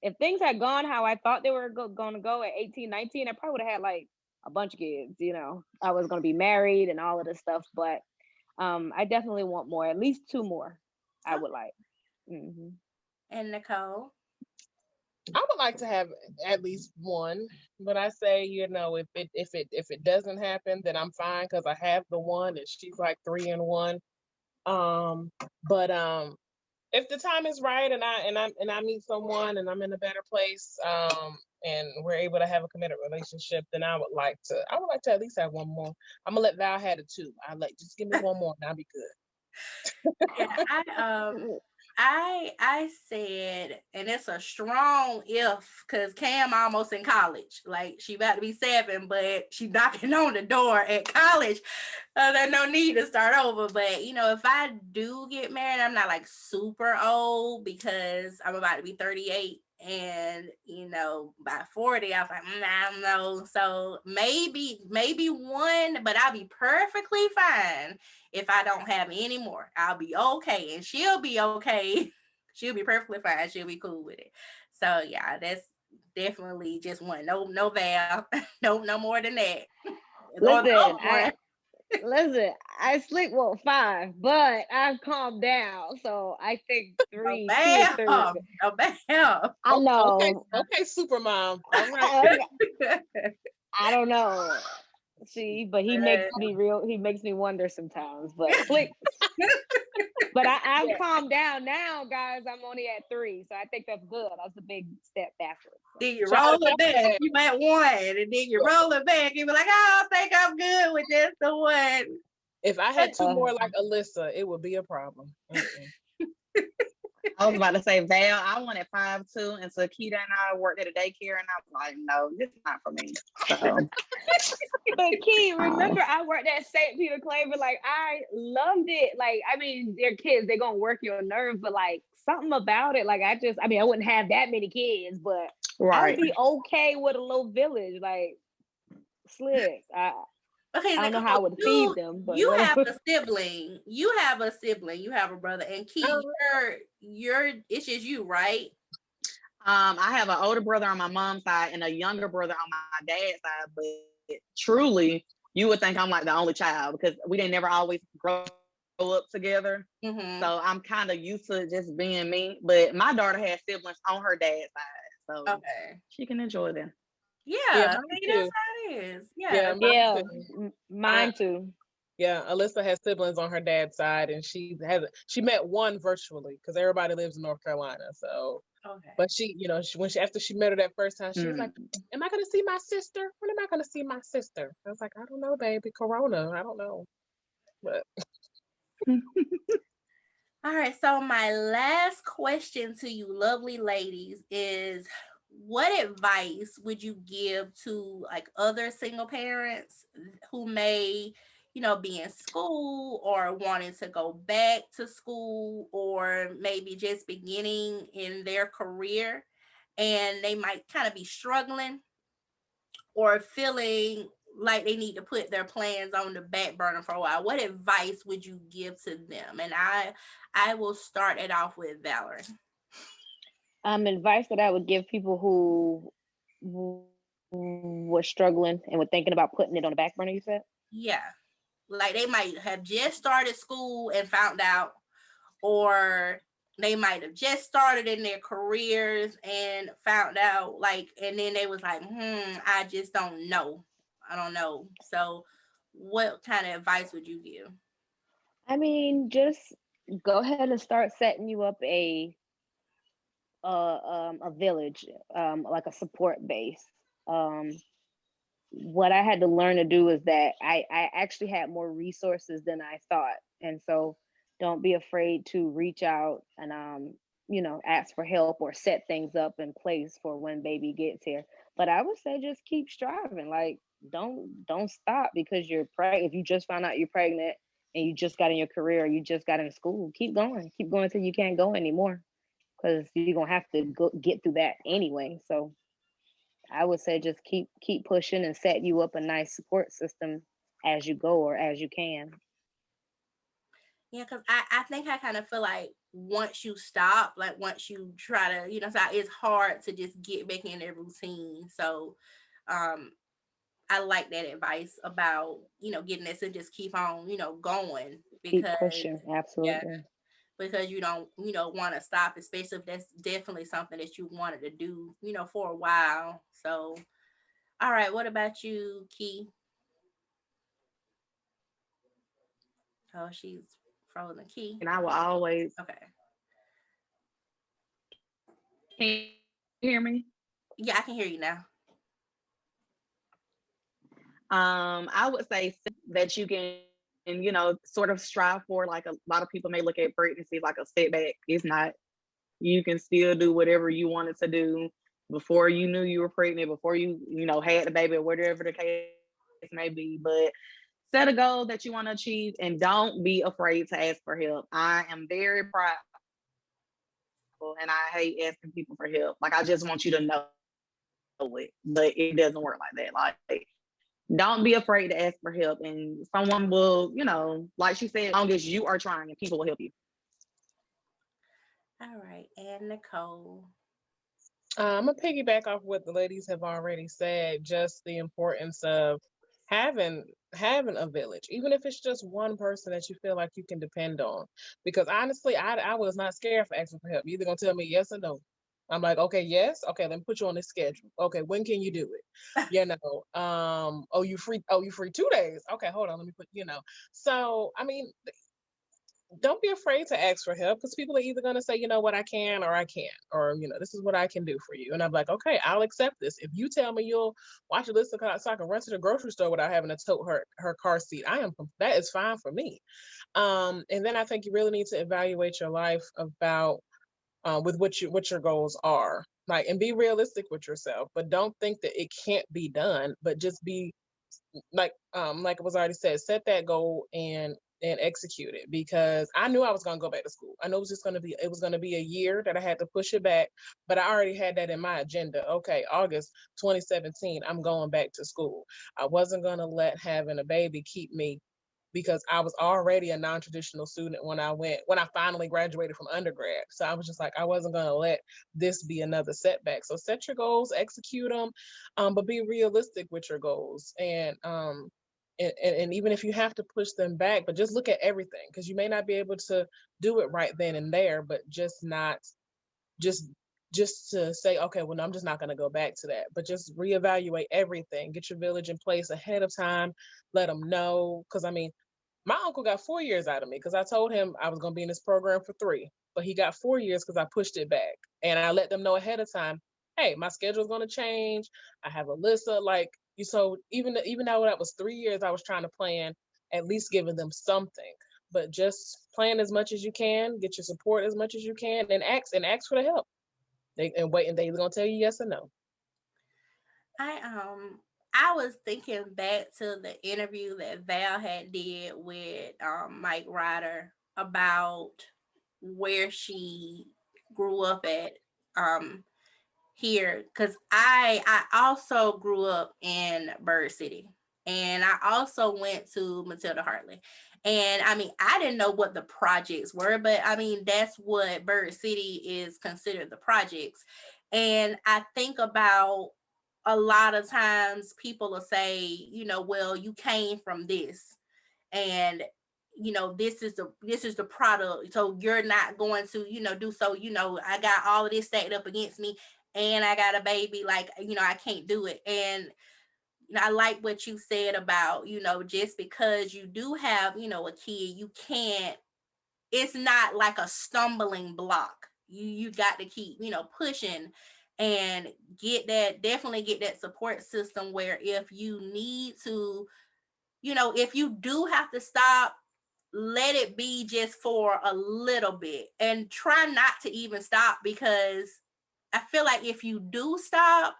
If things had gone how I thought they were going to go at 18, 19, I probably would have had like a bunch of kids, you know. I was going to be married and all of this stuff, but I definitely want more, at least two more. I would like. Hmm. And Nicole. I would like to have at least one, but I say, if it doesn't happen, then I'm fine because I have the one and she's like 3 and 1. But if the time is right and I meet someone and I'm in a better place, and we're able to have a committed relationship, then I would like to at least have one more. I'm gonna let Val have it too. Just give me one more and I'll be good. Yeah, I said, and it's a strong if, because Cam almost in college. Like she about to be 7, but she knocking on the door at college. There's no need to start over. But if I do get married, I'm not like super old because I'm about to be 38. And by 40, I was like, I don't know. So maybe one, but I'll be perfectly fine if I don't have any more. I'll be okay, and she'll be okay. She'll be perfectly fine. She'll be cool with it. So yeah, that's definitely just one. No Val. No more than that. Or Listen, no more. I slick want 5, but I've calmed down. So I think No 2 or 3 Val. No Val. I Okay, know. okay, super mom. All right. I don't know. See, but he makes me wonder sometimes. But slick, but I've calmed down now, guys. I'm only at 3, so I think that's good. That's a big step backwards. Then you roll it back. You at 1, and then you roll it back. You be like, I think I'm good with just the one. If I had 2 more like Alyssa, it would be a problem. I was about to say, Val, I wanted 5 too. And so Keita and I worked at a daycare, and I was like, no, this is not for me. So. But Key, remember I worked at St. Peter Claver. Like I loved it. Like I mean, they're kids. They're gonna work your nerves, but like something about it. Like I wouldn't have that many kids, but I would be okay with a little village. Like slick. Okay, I don't know how I would feed them, but you have whatever. a sibling. You have a sibling. You have a brother. And Key, it's just you, right? I have an older brother on my mom's side and a younger brother on my dad's side. But truly, you would think I'm like the only child because we didn't never always grow up together. Mm-hmm. So I'm kind of used to just being me. But my daughter has siblings on her dad's side, so Okay. she can enjoy them. Yeah, I mean, that's how it is. Yeah. Yeah, mine too. Yeah, Alyssa has siblings on her dad's side, and she met one virtually because everybody lives in North Carolina. So, Okay. but she, after she met her that first time, she was like, "Am I going to see my sister? When am I going to see my sister?" I was like, "I don't know, baby. Corona. I don't know." But all right. So my last question to you, lovely ladies, is what advice would you give to like other single parents who may be in school or wanting to go back to school or maybe just beginning in their career and they might kind of be struggling or feeling like they need to put their plans on the back burner for a while? What advice would you give to them? And I will start it off with Valerie. Advice that I would give people who were struggling and were thinking about putting it on the back burner, you said? Yeah. Like they might have just started school and found out, or they might have just started in their careers and found out, and then they was like, I just don't know. I don't know. So what kind of advice would you give? I mean, just go ahead and start setting you up a village, like a support base. what I had to learn to do is that I actually had more resources than I thought. And so don't be afraid to reach out and ask for help or set things up in place for when baby gets here. But I would say just keep striving. Like don't stop because you're pregnant. If you just found out you're pregnant and you just got in your career, or you just got in school, keep going. Keep going till you can't go anymore. Because you're gonna have to get through that anyway. So I would say just keep pushing and set you up a nice support system as you go or as you can. Yeah, because I think I kind of feel like once you stop, like once you try to, so it's hard to just get back in their routine. So um I like that advice about, getting this and just keep on, going Keep because pushing, yeah, absolutely. because you don't, want to stop, especially if that's definitely something that you wanted to do, for a while. So, all right, what about you, Key? Oh, she's frozen. Key. And I will always, Okay. can you hear me? Yeah, I can hear you now. I would say that you can, sort of strive for, like a lot of people may look at pregnancy like a setback. It's not. You can still do whatever you wanted to do before you knew you were pregnant, before you, had the baby or whatever the case may be. But set a goal that you want to achieve and don't be afraid to ask for help. I am very prideful and I hate asking people for help. Like, I just want you to know it, but it doesn't work like that. Like, don't be afraid to ask for help, and someone will, like she said, as long as you are trying, and people will help you. All right, and Nicole. I'm gonna piggyback off what the ladies have already said. Just the importance of having a village, even if it's just one person that you feel like you can depend on. Because honestly, I was not scared for asking for help. You're either gonna tell me yes or no. I'm like, okay, yes, okay, let me put you on this schedule. Okay, when can you do it? Oh, you free? Oh, you free 2 days? Okay, hold on, let me put. So I mean, don't be afraid to ask for help because people are either going to say, you know what, I can or I can't, or, this is what I can do for you. And I'm like, okay, I'll accept this. If you tell me you'll watch a list of so I can run to the grocery store without having to tote her car seat, that is fine for me. And then I think you really need to evaluate your life about with what your goals are, like, and be realistic with yourself, but don't think that it can't be done, but just be like it was already said, set that goal and execute it, because I knew I was going to go back to school. I know it was going to be a year that I had to push it back, but I already had that in my agenda. Okay, August 2017, I'm going back to school. I wasn't going to let having a baby keep me, because I was already a non-traditional student when I finally graduated from undergrad. So I was just like, I wasn't going to let this be another setback. So set your goals, execute them, but be realistic with your goals. And even if you have to push them back, but just look at everything, because you may not be able to do it right then and there, but just to say, okay, well, no, I'm just not going to go back to that, but just reevaluate everything, get your village in place ahead of time, let them know. Because I mean, my uncle got 4 years out of me because I told him I was going to be in this program for 3, but he got 4 years because I pushed it back. And I let them know ahead of time, hey, my schedule is going to change. I have Alyssa. Like, so even though that was 3 years, I was trying to plan, at least giving them something. But just plan as much as you can, get your support as much as you can, and ask for the help. And they're gonna tell you yes or no. I was thinking back to the interview that Val had did with Mike Ryder about where she grew up at here, because I also grew up in Bird City, and I also went to Matilda Hartley. And I mean, I didn't know what the projects were, but I mean, that's what Bird City is considered, the projects. And I think about, a lot of times people will say, well, you came from this, and this is the product, so you're not going to, do so. I got all of this stacked up against me, and I got a baby, like, I can't do it. And I like what you said about, just because you do have, a kid, you can't, it's not like a stumbling block. You got to keep, pushing. and definitely get that support system where if you need to, if you do have to stop, let it be just for a little bit and try not to even stop, because I feel like if you do stop,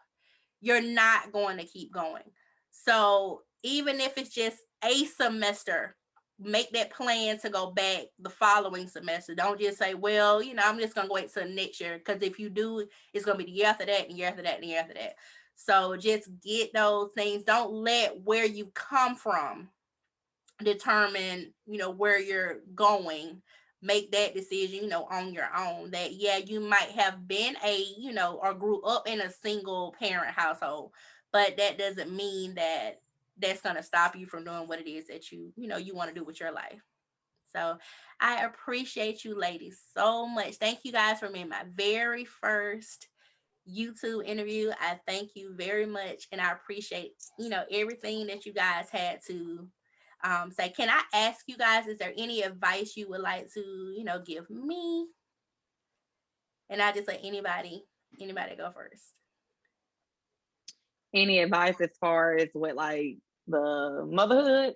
you're not going to keep going. So even if it's just a semester, make that plan to go back the following semester. Don't just say, well, I'm just going to wait till next year. Because if you do, it's going to be the year after that, and the year after that, and the year after that. So just get those things. Don't let where you come from determine, where you're going. Make that decision, on your own. That, yeah, you might have been or grew up in a single parent household, but that doesn't mean that that's going to stop you from doing what it is that you want to do with your life. So I appreciate you ladies so much. Thank you guys for being my very first YouTube interview. I thank you very much, and I appreciate everything that you guys had to say. Can I ask you guys, is there any advice you would like to give me? And I just let anybody go first. Any advice as far as what, like, the motherhood?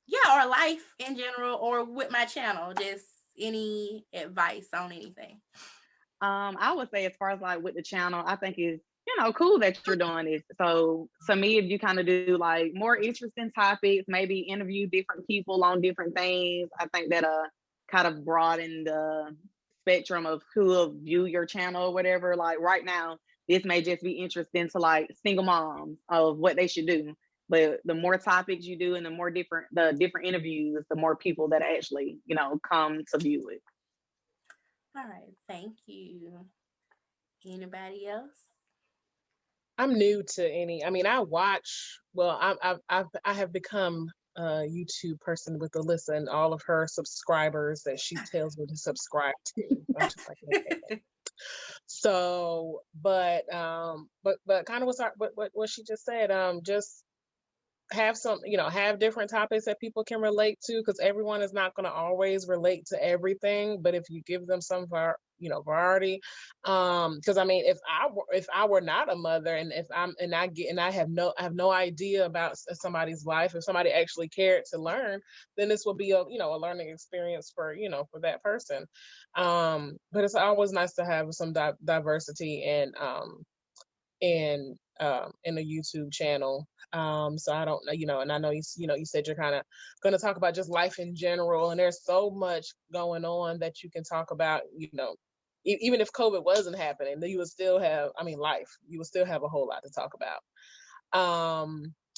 Yeah, or life in general, or with my channel, just any advice on anything. I would say as far as like with the channel, I think it's cool that you're doing this. So to me, if you kind of do like more interesting topics, maybe interview different people on different things, I think that kind of broaden the spectrum of who will view your channel or whatever. Like right now, this may just be interesting to like single moms of what they should do. But the more topics you do and the different interviews, the more people that actually, come to view it. All right, thank you. Anybody else? I'm new to any. I mean, I watch. Well, I have become a YouTube person with Alyssa and all of her subscribers that she tells me to subscribe to. I'm just like, okay. So, but kind of what she just said. Just have some, have different topics that people can relate to, because everyone is not going to always relate to everything. But if you give them some variety, because I mean, if I were not a mother, and if I have no idea about somebody's life, if somebody actually cared to learn, then this will be a learning experience for for that person. But it's always nice to have some diversity in a YouTube channel. So I don't know, and I know you said you're kind of going to talk about just life in general, and there's so much going on that you can talk about, even if COVID wasn't happening, then you would still have, life, you would still have a whole lot to talk about.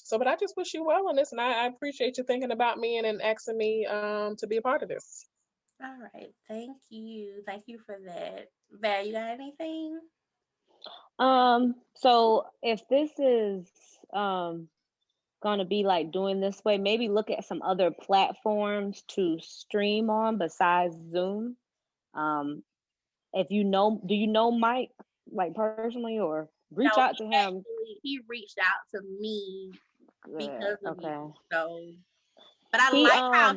So, but I just wish you well on this, and I appreciate you thinking about me and asking me to be a part of this. All right, thank you for that. Val, you got anything? So if this is gonna be like doing this way, maybe look at some other platforms to stream on besides Zoom. If do you know Mike like personally, or reach No, out to him? he reached out to me because of Okay. you. So, but I like how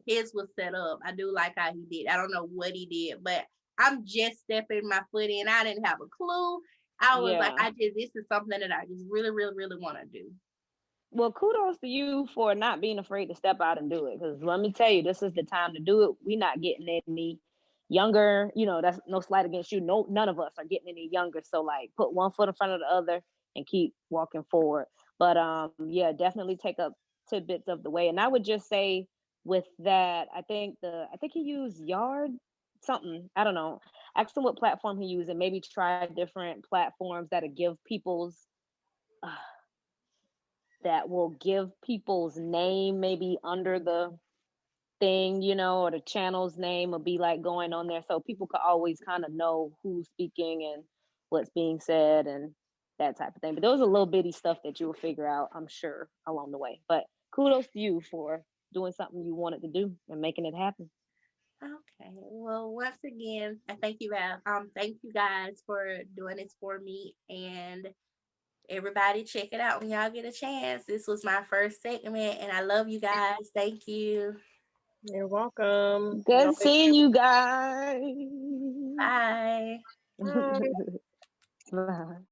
his was set up. I do like how he did. I don't know what he did, but I'm just stepping my foot in. I didn't have a clue. I was like, this is something that I just really, really, really want to do. Well, kudos to you for not being afraid to step out and do it. Because let me tell you, this is the time to do it. We're not getting any younger. That's no slight against you. No, none of us are getting any younger. So like, put one foot in front of the other and keep walking forward. But yeah, definitely take up tidbits of the way. And I would just say with that, I think he used Yard something. I don't know. Ask him what platform he used, and maybe try different platforms that will give people's name maybe under the thing, or the channel's name will be like going on there, so people could always kind of know who's speaking and what's being said and that type of thing. But those are little bitty stuff that you will figure out, I'm sure, along the way. But kudos to you for doing something you wanted to do and making it happen. Okay. Well, once again, I thank you, Val. Thank you guys for doing this for me, and everybody check it out when y'all get a chance. This was my first segment, and I love you guys. Thank you. You're welcome. Good seeing you guys. Bye. Bye. Bye.